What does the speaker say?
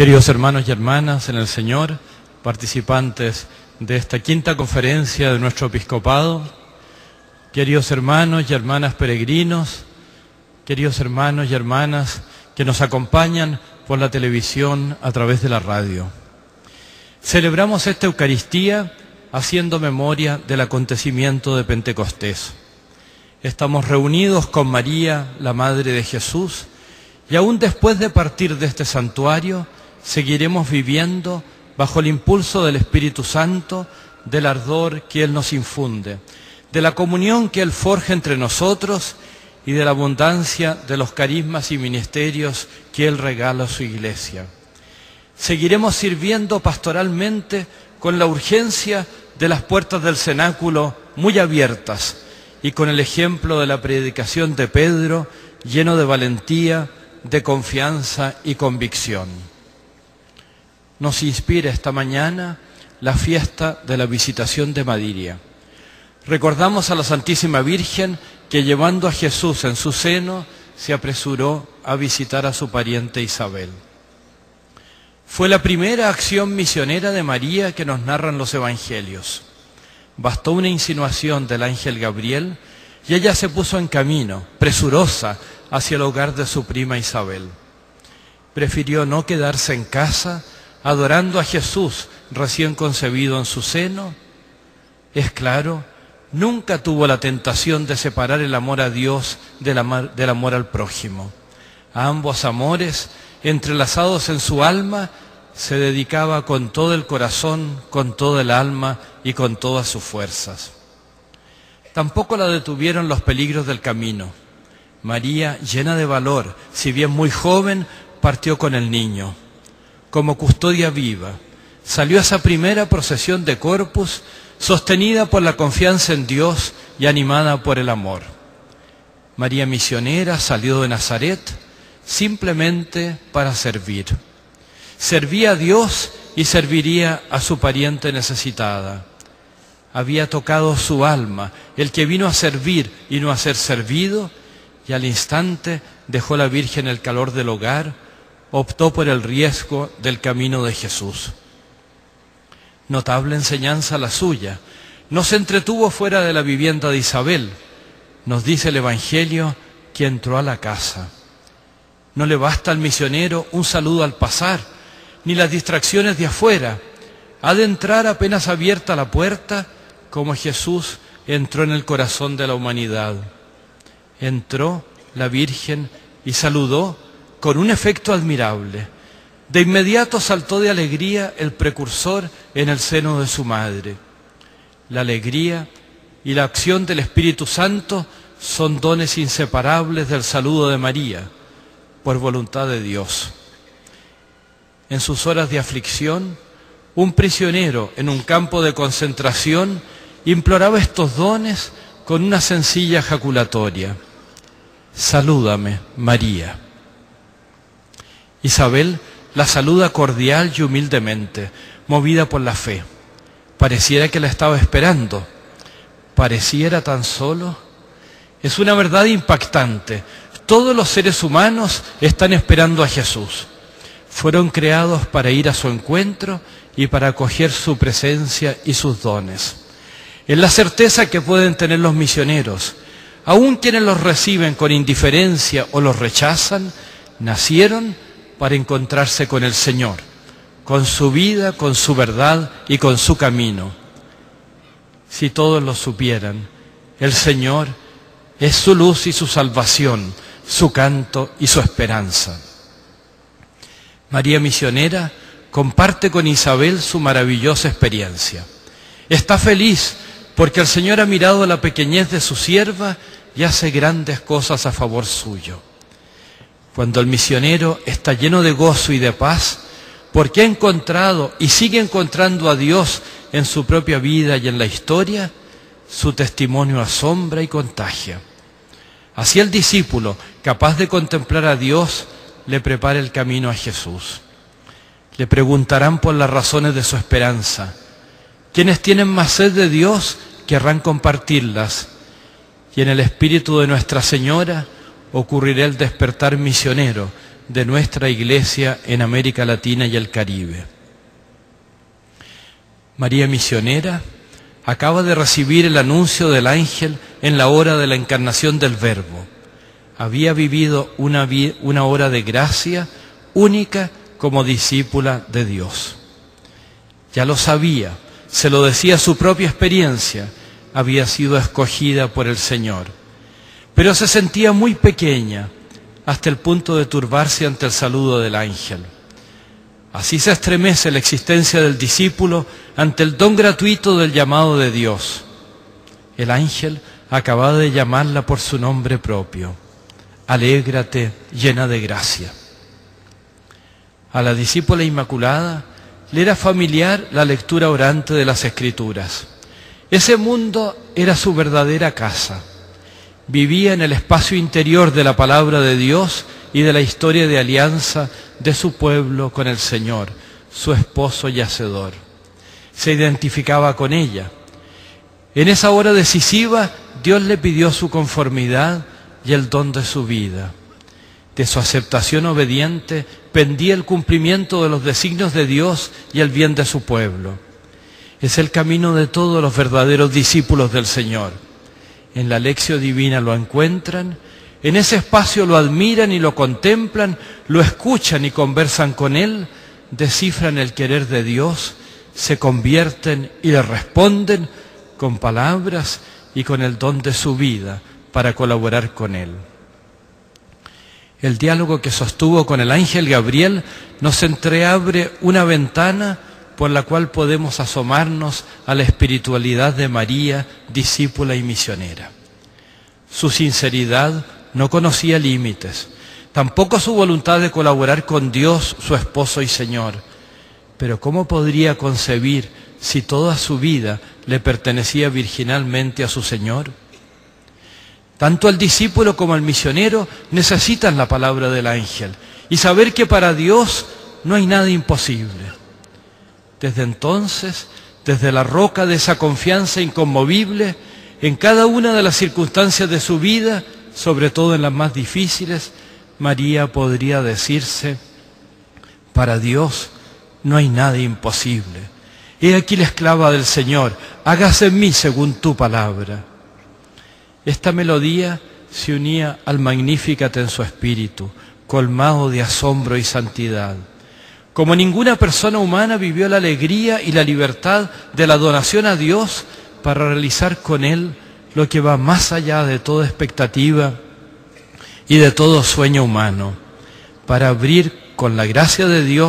Queridos hermanos y hermanas en el Señor, participantes de esta quinta conferencia de nuestro episcopado, queridos hermanos y hermanas peregrinos, queridos hermanos y hermanas que nos acompañan por la televisión a través de la radio. Celebramos esta Eucaristía haciendo memoria del acontecimiento de Pentecostés. Estamos reunidos con María, la Madre de Jesús, y aún después de partir de este santuario, seguiremos viviendo bajo el impulso del Espíritu Santo, del ardor que Él nos infunde, de la comunión que Él forja entre nosotros y de la abundancia de los carismas y ministerios que Él regala a su Iglesia. Seguiremos sirviendo pastoralmente con la urgencia de las puertas del cenáculo muy abiertas y con el ejemplo de la predicación de Pedro, lleno de valentía, de confianza y convicción. Nos inspira esta mañana la fiesta de la Visitación de María. Recordamos a la Santísima Virgen que llevando a Jesús en su seno se apresuró a visitar a su pariente Isabel. Fue la primera acción misionera de María que nos narran los evangelios. Bastó una insinuación del ángel Gabriel y ella se puso en camino, presurosa, hacia el hogar de su prima Isabel. Prefirió no quedarse en casa, adorando a Jesús recién concebido en su seno. Es claro, nunca tuvo la tentación de separar el amor a Dios del amor al prójimo. A ambos amores, entrelazados en su alma, se dedicaba con todo el corazón, con todo el alma y con todas sus fuerzas. Tampoco la detuvieron los peligros del camino. María, llena de valor, si bien muy joven, partió con el niño. Como custodia viva, salió a esa primera procesión de Corpus, sostenida por la confianza en Dios y animada por el amor. María misionera salió de Nazaret simplemente para servir. Servía a Dios y serviría a su pariente necesitada. Había tocado su alma, el que vino a servir y no a ser servido, y al instante dejó la Virgen el calor del hogar, optó por el riesgo del camino de Jesús. Notable enseñanza la suya. No se entretuvo fuera de la vivienda de Isabel. Nos dice el Evangelio que entró a la casa. No le basta al misionero un saludo al pasar, ni las distracciones de afuera. Ha de entrar apenas abierta la puerta, como Jesús entró en el corazón de la humanidad. Entró la Virgen y saludó con un efecto admirable. De inmediato saltó de alegría el precursor en el seno de su madre. La alegría y la acción del Espíritu Santo son dones inseparables del saludo de María, por voluntad de Dios. En sus horas de aflicción, un prisionero en un campo de concentración imploraba estos dones con una sencilla ejaculatoria: salúdame, María. Isabel la saluda cordial y humildemente, movida por la fe. Pareciera que la estaba esperando. Pareciera tan solo. Es una verdad impactante. Todos los seres humanos están esperando a Jesús. Fueron creados para ir a su encuentro y para acoger su presencia y sus dones. Es la certeza que pueden tener los misioneros. Aun quienes los reciben con indiferencia o los rechazan, nacieron para encontrarse con el Señor, con su vida, con su verdad y con su camino. Si todos lo supieran, el Señor es su luz y su salvación, su canto y su esperanza. María misionera comparte con Isabel su maravillosa experiencia. Está feliz porque el Señor ha mirado la pequeñez de su sierva y hace grandes cosas a favor suyo. Cuando el misionero está lleno de gozo y de paz, porque ha encontrado y sigue encontrando a Dios en su propia vida y en la historia, su testimonio asombra y contagia. Así el discípulo, capaz de contemplar a Dios, le prepara el camino a Jesús. Le preguntarán por las razones de su esperanza. Quienes tienen más sed de Dios querrán compartirlas, y en el espíritu de Nuestra Señora ocurrirá el despertar misionero de nuestra Iglesia en América Latina y el Caribe. María Misionera acaba de recibir el anuncio del ángel en la hora de la encarnación del Verbo. Había vivido una hora de gracia única como discípula de Dios. Ya lo sabía, se lo decía su propia experiencia, había sido escogida por el Señor. Pero se sentía muy pequeña, hasta el punto de turbarse ante el saludo del ángel. Así se estremece la existencia del discípulo ante el don gratuito del llamado de Dios. El ángel acababa de llamarla por su nombre propio. Alégrate, llena de gracia. A la discípula inmaculada le era familiar la lectura orante de las Escrituras. Ese mundo era su verdadera casa. Vivía en el espacio interior de la palabra de Dios y de la historia de alianza de su pueblo con el Señor, su esposo y hacedor. Se identificaba con ella. En esa hora decisiva, Dios le pidió su conformidad y el don de su vida. De su aceptación obediente pendía el cumplimiento de los designios de Dios y el bien de su pueblo. Es el camino de todos los verdaderos discípulos del Señor. En la lección divina lo encuentran, en ese espacio lo admiran y lo contemplan, lo escuchan y conversan con Él, descifran el querer de Dios, se convierten y le responden con palabras y con el don de su vida para colaborar con Él. El diálogo que sostuvo con el ángel Gabriel nos entreabre una ventana por la cual podemos asomarnos a la espiritualidad de María, discípula y misionera. Su sinceridad no conocía límites, tampoco su voluntad de colaborar con Dios, su esposo y Señor. Pero ¿cómo podría concebir si toda su vida le pertenecía virginalmente a su Señor? Tanto el discípulo como el misionero necesitan la palabra del ángel y saber que para Dios no hay nada imposible. Desde entonces, desde la roca de esa confianza inconmovible, en cada una de las circunstancias de su vida, sobre todo en las más difíciles, María podría decirse: para Dios no hay nada imposible. He aquí la esclava del Señor, hágase en mí según tu palabra. Esta melodía se unía al Magnificat en su espíritu, colmado de asombro y santidad. Como ninguna persona humana vivió la alegría y la libertad de la donación a Dios para realizar con Él lo que va más allá de toda expectativa y de todo sueño humano, para abrir con la gracia de Dios